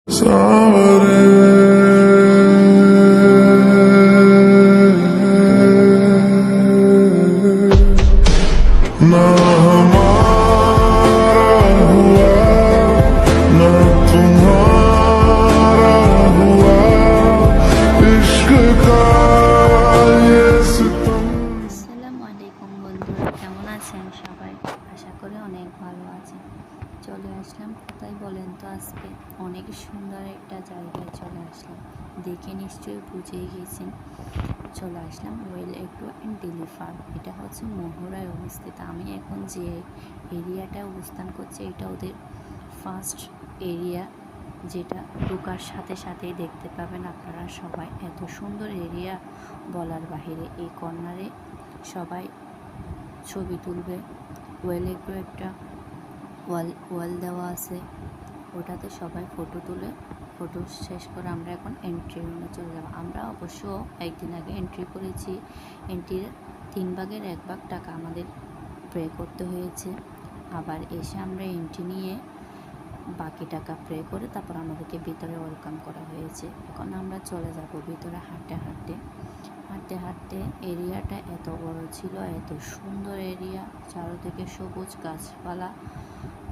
सारे ना हमारा हुआ ना तुम्हारा हुआ इश्क का ये सितम। আসসালামু আলাইকুম বন্ধুরা, কেমন আছেন সবাই? আশা করি অনেক ভালো আছেন। চলে আসলাম কোথায় বলেন তো? আজকে অনেক সুন্দর একটা জায়গায় চলে আসলাম, দেখে নিশ্চয়ই বুঝেই গেছেন। চলে আসলাম well agro and dairy farm. এটা হচ্ছে মহুরায় অবস্থিত। আমি এখন যে এরিয়াটায় অবস্থান করছি এটা ওদের ফার্স্ট এরিয়া, যেটা ঢোকার সাথে সাথেই দেখতে পাবেন আপনারা সবাই। এত সুন্দর এরিয়া বলার বাহিরে। এই কর্নারে সবাই ছবি তুলবে। ওয়েল এগ্রো একটা ওয়াল দেওয়া আছে, ওটাতে সবাই ফটো তুলে। ফটো শেষ করে আমরা এখন এন্ট্রি রুমে চলে যাব। আমরা অবশ্য একদিন আগে এন্ট্রি করেছি। এন্ট্রির 3 ভাগের 1 ভাগ টাকা আমাদের পে করতে হয়েছে। আবার এসে আমরা এন্ট্রি নিয়ে বাকি টাকা পে করে তারপর আমাদেরকে ভিতরে ওয়েলকাম করা হয়েছে। এখন আমরা চলে যাব ভিতরে হাঁটতে হাঁটতে। এরিয়াটা এত বড় ছিল, এত সুন্দর এরিয়া, চারদিকে সবুজ গাছপালা।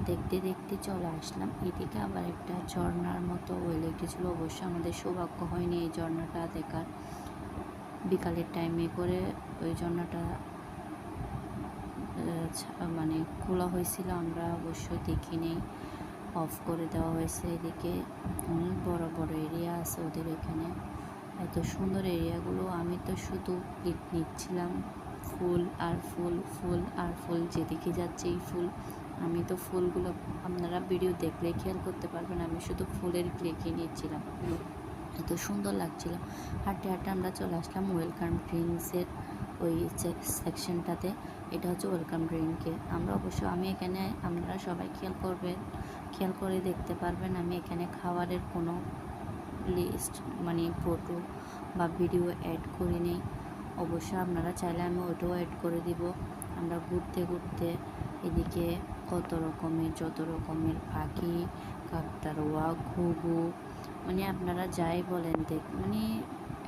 দেখতে দেখতে চলে আসলাম এদিকে আবার একটা ঝর্ণার মতো ওয়েল ছিল। অবশ্য আমাদের সৌভাগ্য হয়নি এই ঝর্ণাটা দেখার। বিকালের টাইমে করে ওই ঝর্ণাটা মানে খোলা হয়েছিল, আমরা অবশ্যই দেখিনি, অফ করে দেওয়া হয়েছে। এদিকে অনেক বড় বড় এরিয়া আছে ওদের এখানে। এত সুন্দর এরিয়াগুলো। আমি তো শুধু ক্লিক নিচ্ছিলাম, ফুল আর ফুল, ফুল আর ফুল, যেদিকে যাচ্ছে এই ফুল। আমি তো ফুলগুলো আপনারা ভিডিও দেখলে খেয়াল করতে পারবেন, আমি শুধু ফুলের ক্লিকই নিচ্ছিলাম, এত সুন্দর লাগছিল। হাঁটতে হাঁটতে আমরা চলে আসলাম ওয়েলকাম ড্রিঙ্কসের ওই সেকশনটাতে। এটা হচ্ছে ওয়েলকাম ড্রিঙ্কে। আমি এখানে, আপনারা সবাই খেয়াল করে দেখতে পারবেন, আমি এখানে খাবারের কোনো লিস্ট মানে ফটো বা ভিডিও অ্যাড করে নেই। অবশ্য আপনারা চাইলে আমি ওটাও অ্যাড করে দিব। আমরা ঘুরতে এদিকে যত রকমের পাখি, কাকতাড়ুয়া, ঘুঘু, মানে আপনারা যাই বলেন মানে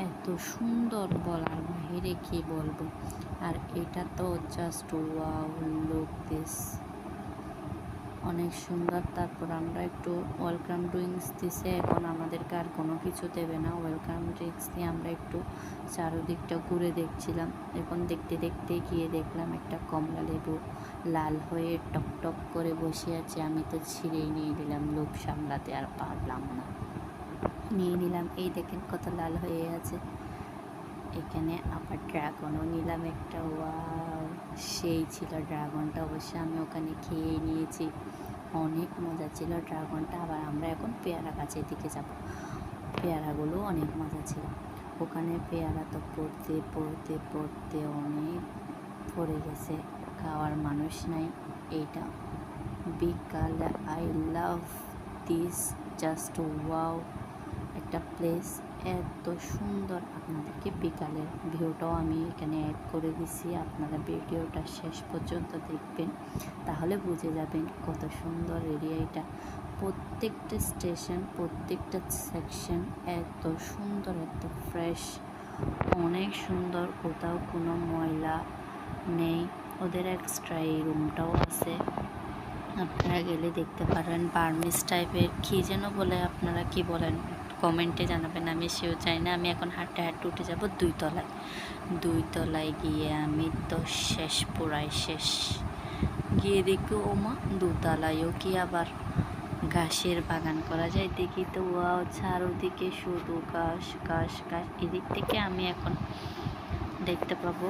এত সুন্দর বলার বাহিরে কি বলবো। আর এটা তো জাস্ট ওয়াও, লুক দিস, অনেক সুন্দর। তারপর আমরা একটু ওয়েলকাম ড্রিঙ্কস দিছে, এখন আমাদেরকে আর কোনো কিছু দেবে না। ওয়েলকাম ড্রিঙ্কস দিয়ে আমরা একটু চারদিকটা ঘুরে দেখছিলাম। এখন দেখতে গিয়ে দেখলাম একটা কমলা লেবু লাল হয়ে টক করে বসে আছে। আমি তো ছিঁড়েই নিয়ে নিলাম, লোভ সামলাতে আর পারলাম না, নিয়ে নিলাম। এই দেখেন কত লাল হয়ে আছে। এখানে আবার ড্রাগনও নিলাম একটা। ওয়াও, সেই ছিল ড্রাগনটা। অবশ্য আমি ওখানে খেয়ে নিয়েছি, অনেক মজা ছিল ড্রাগনটা। আবার আমরা এখন পেয়ারা গাছের দিকে যাব। পেয়ারাগুলো অনেক মজা ছিল ওখানে। পেয়ারা তো পড়তে অনেক পড়ে গেছে, খাওয়ার মানুষ নাই। এইটা বিকালে, I love this, just wow একটা প্লেস, এত সুন্দর। আপনাদেরকে বিকালের ভিউটাও আমি এখানে অ্যাড করে দিছি, আপনারা ভিডিওটা শেষ পর্যন্ত দেখবেন, তাহলে বুঝে যাবেন কত সুন্দর এরিয়া এটা। প্রত্যেকটা স্টেশন, প্রত্যেকটা সেকশন এত সুন্দর, এত ফ্রেশ, অনেক সুন্দর। কোথাও কোনো ময়লা নেই। ওদের এক্সট্রা এই রুমটাও আছে, আপনারা গেলে দেখতে পারবেন। বার্মিস টাইপের কী যেন বলে, আপনারা কি বলেন কমেন্টে জানাবেন, আমি সেও চাই না। আমি এখন হাঁটতে উঠে যাব 2 তলায়। 2 তলায় গিয়ে আমি তো পুরাই শেষ। গিয়ে দেখি ওমা, 2 তলায়ও কি আবার ঘাসের বাগান করা যায়। দেখি তো ওয়াও, চারদিকে শুধু ঘাস। এদিক থেকে আমি এখন দেখতে পাবো।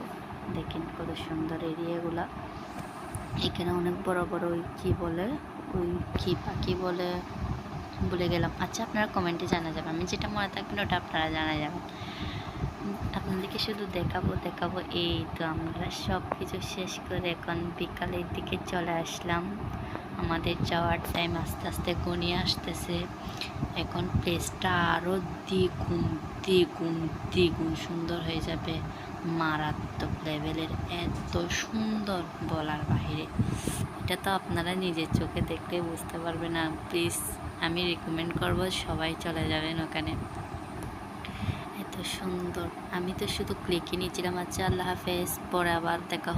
দেখেন কত সুন্দর এরিয়াগুলা। এখানে অনেক বড় ওই কি বলে, ওই কি পাখি বলে ভুলে গেলাম। আচ্ছা, আপনারা কমেন্টে জানা যাবে, আমি যেটা মনে থাকবেন ওটা আপনারা জানা যাবেন। আপনাদেরকে শুধু দেখাবো। এই তো আমরা সব কিছু শেষ করে এখন বিকালের দিকে চলে আসলাম। আমাদের যাওয়ার টাইম আস্তে আস্তে ঘনিয়ে আসতেছে। এখন প্লেসটা আরও দ্বিগুণ সুন্দর হয়ে যাবে, মারাত্মক লেভেলের, এত সুন্দর বলার বাহিরে। এটা তো আপনারা নিজের চোখে দেখলে বুঝতে পারবেন না। প্লিজ আমি রিকমেন্ড করব সবাই চলে যাবেন ওখানে, এত সুন্দর। আমি তো শুধু ক্লিকই নিয়েছিলাম। আচ্ছা, আল্লাহ হাফেজ, পরে আবার দেখা হবে।